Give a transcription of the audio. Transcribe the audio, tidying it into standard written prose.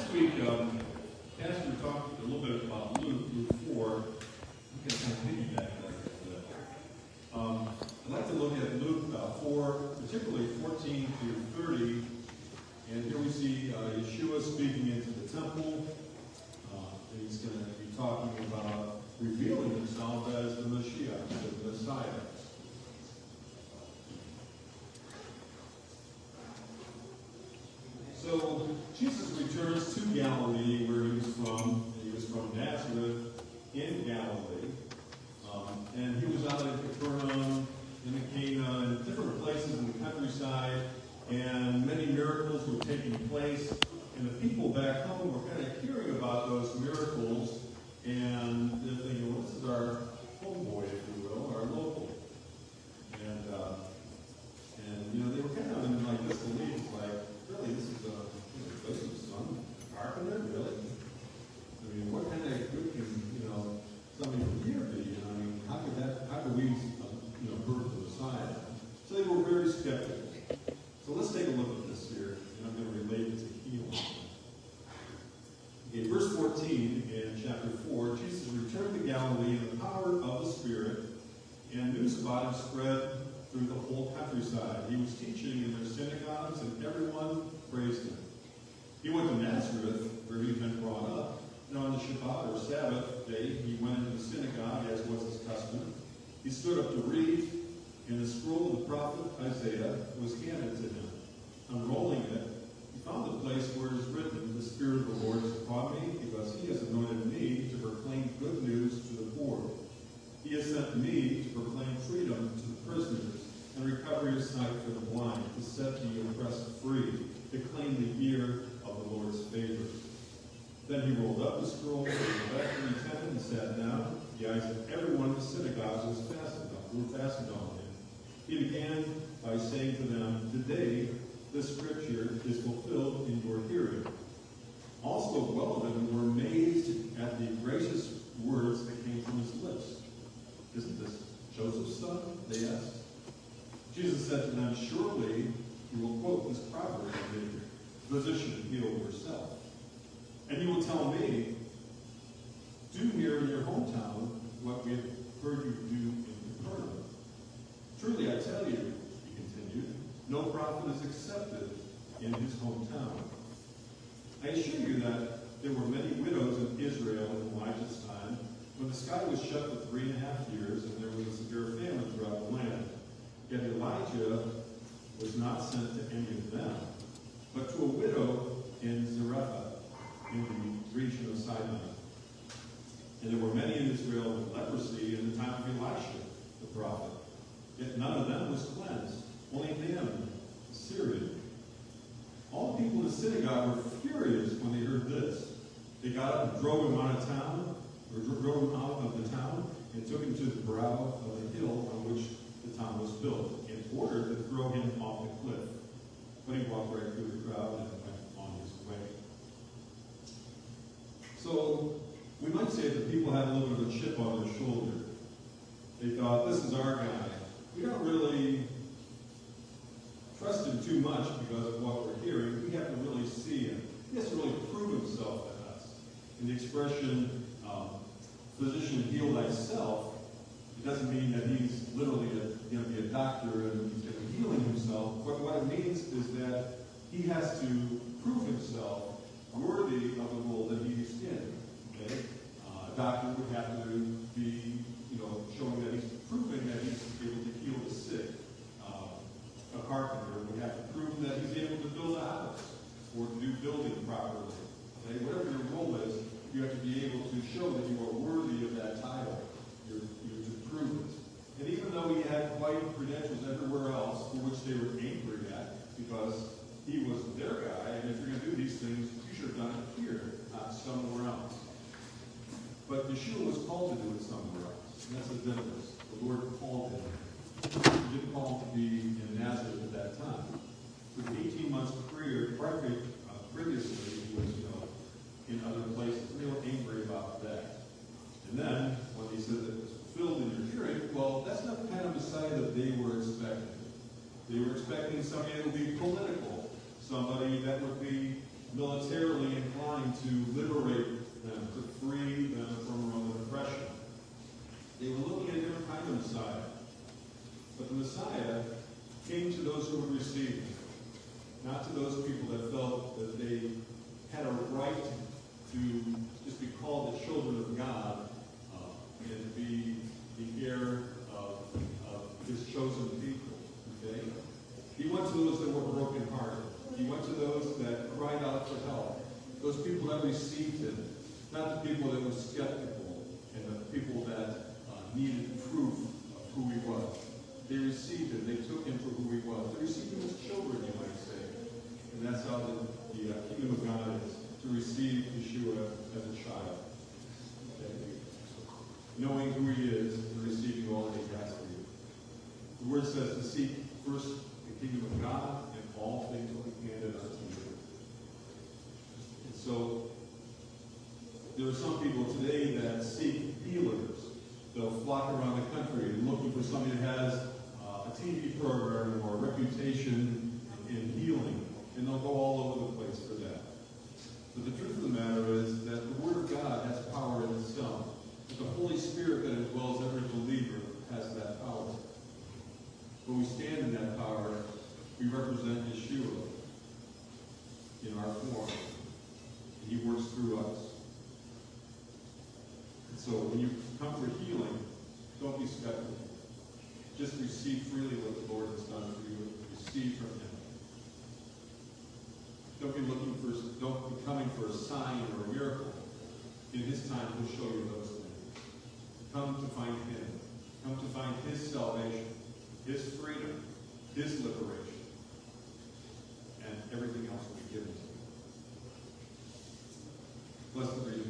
Last week, Pastor talked a little bit about Luke 4. We can kind of piggyback that a little bit. I'd like to look at Luke 4, particularly 14 to 30. And here we see Yeshua speaking into the temple. And he's going to be talking about revealing himself as the Mashiach, the Messiah. So Jesus returns to Galilee, where he was from. He was from Nazareth in Galilee. And he was out at Capernaum, in Cana, and different places in the countryside. And many miracles were taking place. And the people back home were kind of hearing about those miracles. And they're thinking, well, this is our homeboy, if you will, our local. And they were kind of in like disbelief, like, really, this is a son, carpenter, really? I mean, what kind of good can, somebody from here be? I mean, how could we, birth the Messiah? So they were very skeptical. So let's take a look at this here, and I'm going to relate it to healing. Okay, verse 14 in chapter 4, Jesus returned to Galilee in the power of the Spirit, and news about him spread through the whole countryside. He was teaching in their synagogues, and everyone praised him. He went to Nazareth, where he had been brought up, and on the Shabbat or Sabbath day, he went into the synagogue, as was his custom. He stood up to read, and the scroll of the prophet Isaiah was handed to him. Unrolling it, he found the place where it is written, "The Spirit of the Lord is upon me, because he has anointed me to proclaim good news to the poor. He has sent me to proclaim freedom to the prisoners, and recovery of sight for the blind, to set the oppressed free, to claim the year of the Lord's favor." Then he rolled up the scroll, went back to the attendant, and sat down. The eyes of everyone in the synagogue were fastened on him. He began by saying to them, "Today this scripture is fulfilled in your hearing." All spoke well of him and were amazed at the gracious words that came from his lips. "Isn't this Joseph's son?" they asked. Jesus said to them, "Surely you will quote this proverb of David, 'Physician, heal yourself.' And you will tell me, 'Do here in your hometown what we have heard you do in Capernaum.' Truly I tell you," he continued, "no prophet is accepted in his hometown. I assure you that there were many widows in Israel in Elijah's time, when the sky was shut for 3.5 years, and there was a severe famine throughout the land. Yet Elijah was not sent to any of them, but to a widow in Zarephath, in the region of Sidon. And there were many in Israel with leprosy in the time of Elisha, the prophet. Yet none of them was cleansed, only Naaman, the Syrian. All the people in the synagogue were furious when they heard this. They got up and drove him out of the town, and took him to the brow of the hill on which the town was built, in order to throw him off the cliff. But he walked right through the crowd and went on his way. So we might say that people had a little bit of a chip on their shoulder. They thought, this is our guy. We don't really trust him too much because of what we're hearing. We have to really see him. He has to really prove himself to us. And the expression, "physician, heal thyself," it doesn't mean that he's literally going to be a doctor and he's going to be healing himself. But what it means is that he has to prove himself worthy of the role that he's in. Okay? A doctor would have to be, showing that he's proving that he's able to heal the sick. A carpenter would have to prove that he's able to build a house or to do building properly. Okay? Whatever your role is, you have to be able to show that you are worthy of that title. You're to prove it. And even though he had quite credentials everywhere else, for which they were angry at, because he was their guy, and if you're going to do these things, you should have done it here, not somewhere else. But Yeshua was called to do it somewhere else. And that's the difference. The Lord called him. He didn't call him to be in Nazareth at that time. For 18 months previously, he was, in other places. They were angry about that. And then, when he said that it was fulfilled in your hearing, well, that's not the kind of Messiah that they were expecting. They were expecting somebody that would be political, somebody that would be militarily inclined trying to liberate them, to free them from Roman oppression. They were looking at a different kind of Messiah. But the Messiah came to those who would receive him, not to those people that felt that they had a right to just be called the children of God and be the heir of his chosen people. Okay? He went to those that were brokenhearted. He went to those that cried out for help. Those people that received him, not the people that were skeptical and the people that needed proof of who he was. They received him. They took him for who he was. They received him as children, you might say. And that's how the kingdom of God is, to receive Yeshua as a child. Okay? Knowing who he is and receiving all that he has for you. The word says to seek first the kingdom of God, and all things will be handed unto you. And so, there are some people today that seek healers. They'll flock around the country looking for somebody that has a TV program or a reputation in healing, and they'll go all over the place for that. But the truth of the matter is that the Word of God has power in itself. But the Holy Spirit that indwells every believer has that power. When we stand in that power, we represent Yeshua in our form. And he works through us. And so when you come for healing, don't be skeptical. Just receive freely what the Lord has done for you. Receive from him. Don't be coming for a sign or a miracle. In his time, he'll show you those things. Come to find him. Come to find his salvation, his freedom, his liberation. And everything else will be given to you. Blessed be